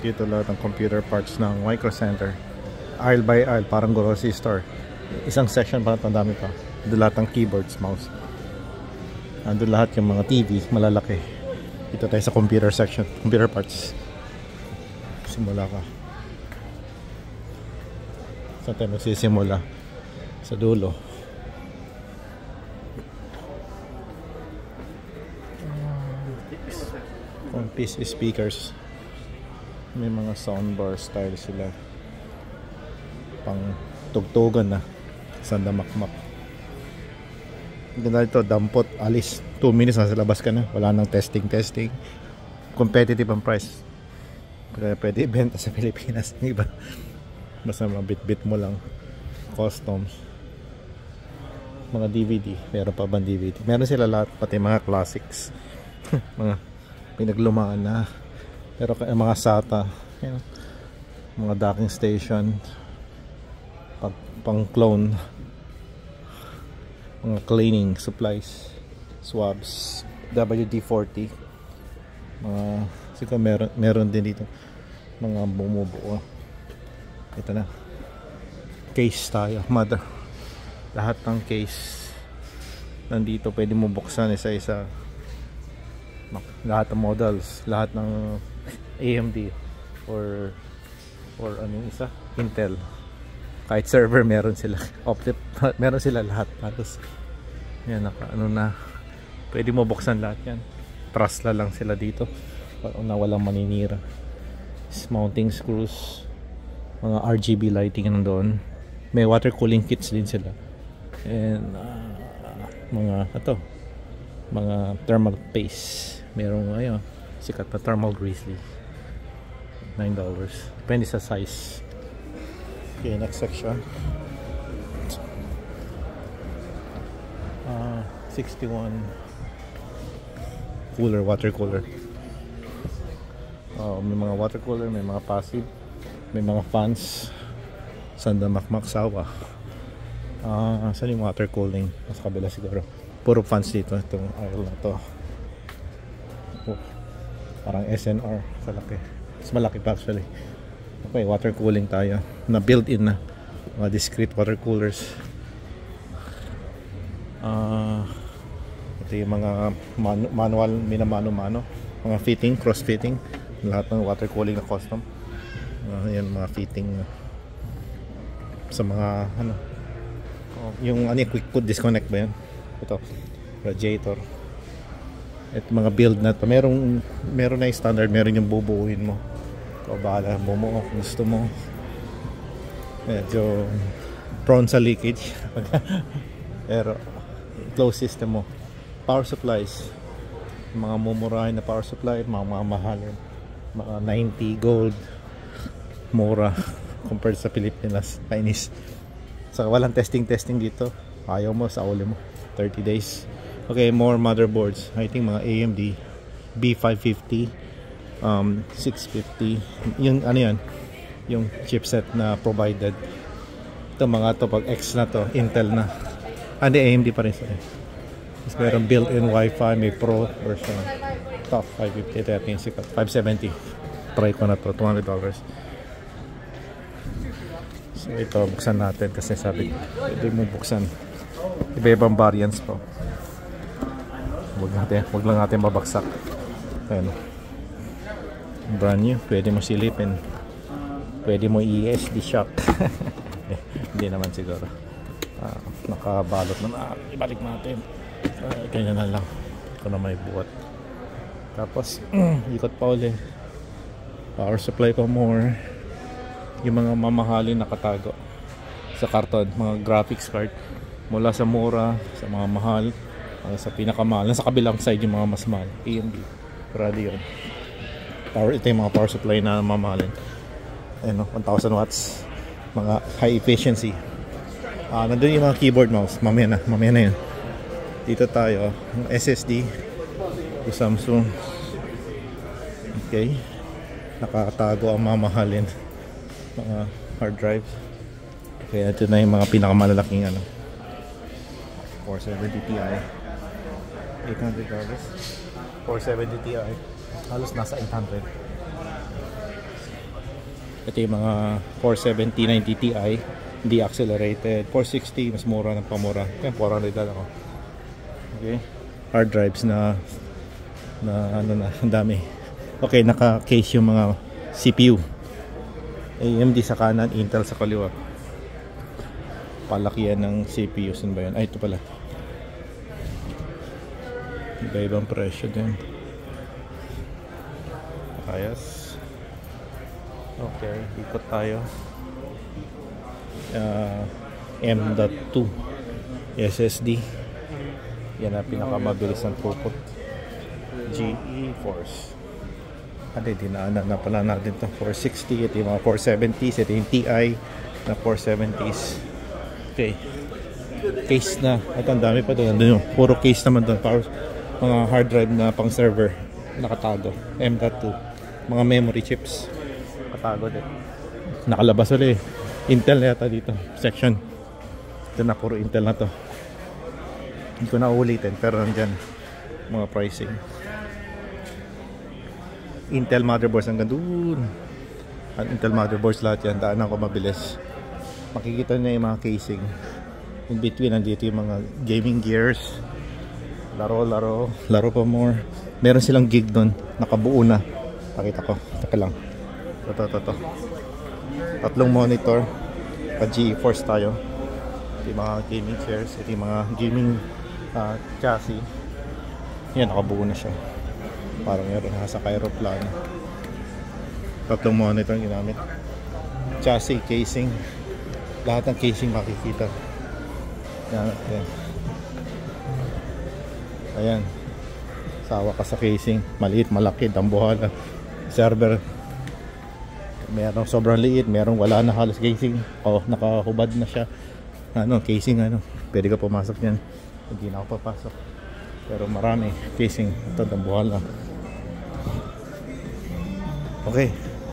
Dito lahat ng computer parts ng Micro Center. Aisle by aisle, parang grocery store. Isang section pa, ang dami pa. Doon lahat ng keyboards, mouse. Doon lahat yung mga TV, malalaki. Dito tayo sa computer section, computer parts. Simula ka. Saan tayo magsisimula? Sa dulo. PC speakers. May mga soundbar style sila. Pang tugtugan na. Sandamakmak. Ganda ito, dampot, alis. 2 minutes nasa labas ka na. Wala nang testing. Competitive ang price. Kaya pwede ibenta sa Pilipinas. Diba? Basta mabit-bit mo lang. Customs. Mga DVD. Meron pa bang DVD? Meron sila lahat. Pati mga classics. Mga pinaglumaan na. Pero mga SATA. You know, mga docking station. Pang clone. Mga cleaning supplies, swabs, WD-40. Mga siguro meron din dito mga bumubuo. Ito na. Case tayo, mother. Lahat ng case nandito, pwede mo buksan isa-isa. Lahat ng models, lahat ng AMD or ano yung isa, Intel. Kahit server meron sila. Optip meron sila lahat. Tapos yan, ano na, pwede mo buksan lahat yan. Trust lang sila dito para na walang maninira. Mounting screws, mga RGB lighting nandoon. May water cooling kits din sila. And mga thermal paste. Merong ngayon sikat na thermal grizzly. $9. Depende sa size. Okay, next section. 61 cooler, water cooler. May mga water cooler, may mga passive, may mga fans. Sandamakmak sawa. Saan yung water cooling? Sa kabila siguro. Puro fans dito. Itong aisle na to. Parang SNR sa laki. Mas malaki pa actually. Okay, water cooling tayo. Na built-in na. Mga discrete water coolers. Ito yung mga manual, minamano-mano. Mga fitting, cross fitting. Lahat ng water cooling na custom. Yan mga fitting sa mga ano. Yung quick put disconnect ba yan? Ito, radiator. At mga build na to. Meron na yung standard, meron yung bubuuin mo. Ikaw bahala, bumuo kung gusto mo. Medyo prone sa leakage. Pero close system mo. Power supplies, mga mumurahin na power supply, mga mahalin, mga 90 gold, mura compared sa Pilipinas, Chinese. So walang testing dito. Ayaw mo, sa uli mo 30 days. Okay, more motherboards. I think mga AMD B550, 650. Yung ano yan, yung chipset na provided. Ito mga to, pag X na to, Intel na. Hindi, AMD pa rin sila. Mas meron built-in Wi-Fi, may Pro version. Top 550, ito yung sikat, 570. Try ko na to, $200. So ito, buksan natin kasi sabi ko, pwede mo buksan. Iba-ibang variants po. Huwag lang natin mabaksak. Ayan. Brand new, pwede mo silipin. Pwede mo ESD shock. Hindi naman siguro. Nakabalot na. Ibalik natin. Kanya na lang. Ito na may buhat. Tapos, ikot pa ulit. Power supply pa more. Yung mga mamahalin nakatago sa karton. Mga graphics card. Mula sa mura, sa mga mahal, sa pinakamahal. Nasa kabilang side yung mga mas mahal. AMD. Radeon. Ito yung mga power supply na mamahalin. Ayun, 1000 watts. Mga high efficiency. Nandun yung mga keyboard mouse. Mamaya na yun. Dito tayo. SSD. Yung Samsung. Okay. Nakakatago ang mamahalin. Mga hard drives. Okay, ito na yung mga pinakamalalaking 470 Ti. $800. 470 Ti. Halos nasa 800. Ito yung mga 470-90 Ti, hindi accelerated. 460, mas mura ng pamura. Yan, 400 lang ako. Okay. Hard drives na ano na, ang dami. Okay, naka-case yung mga CPU. AMD sa kanan, Intel sa kaliwa. Palakihan ng CPU. Saan ba yan? Ay, ito pala. Iba-ibang presyo din. Ayos. Okay, ikot tayo. M.2 SSD. Yan ang pinakamabilis ng throughput. GeForce. Dinaanan na pala natin ito. 460. Ito yung mga 470s. Ito yung TI na 470s. Okay. Case na. Ito ang dami pa doon. Andun yung puro case naman doon. Power, mga hard drive na pang server. Nakatago. M.2. Mga memory chips. Nakatago din. Nakalabas ulit. Intel na yata dito. Section. Ito na. Puro Intel na to. Hindi ko na ulitin. Pero nandyan. Mga pricing. Intel motherboards hanggang doon. At Intel motherboards lahat yan. Daanan ko mabilis. Makikita nyo yung mga casing. In between, nandito yung mga gaming gears. Laro pa more. Meron silang gig doon. Nakabuo na. Pakita ko. Taka lang. Ito. Tatlong monitor. Pa-GeForce tayo. Ito yung mga gaming chairs. Ito yung mga gaming chassis. Yan, nakabuo na siya. Parang meron nasa aeroplano. Tatlong monitor ginamit. Chassis, casing. Lahat ng casing makikita. Yan. Ayan. Sawa ka sa casing. Maliit, malaki, dambuhala. Server. Merong sobrang liit, merong wala na halos casing. Nakahubad na siya. Casing pwede ka pumasok yan. Hindi na ako papasok. Pero marami casing. Ito, dambuhala. Okay.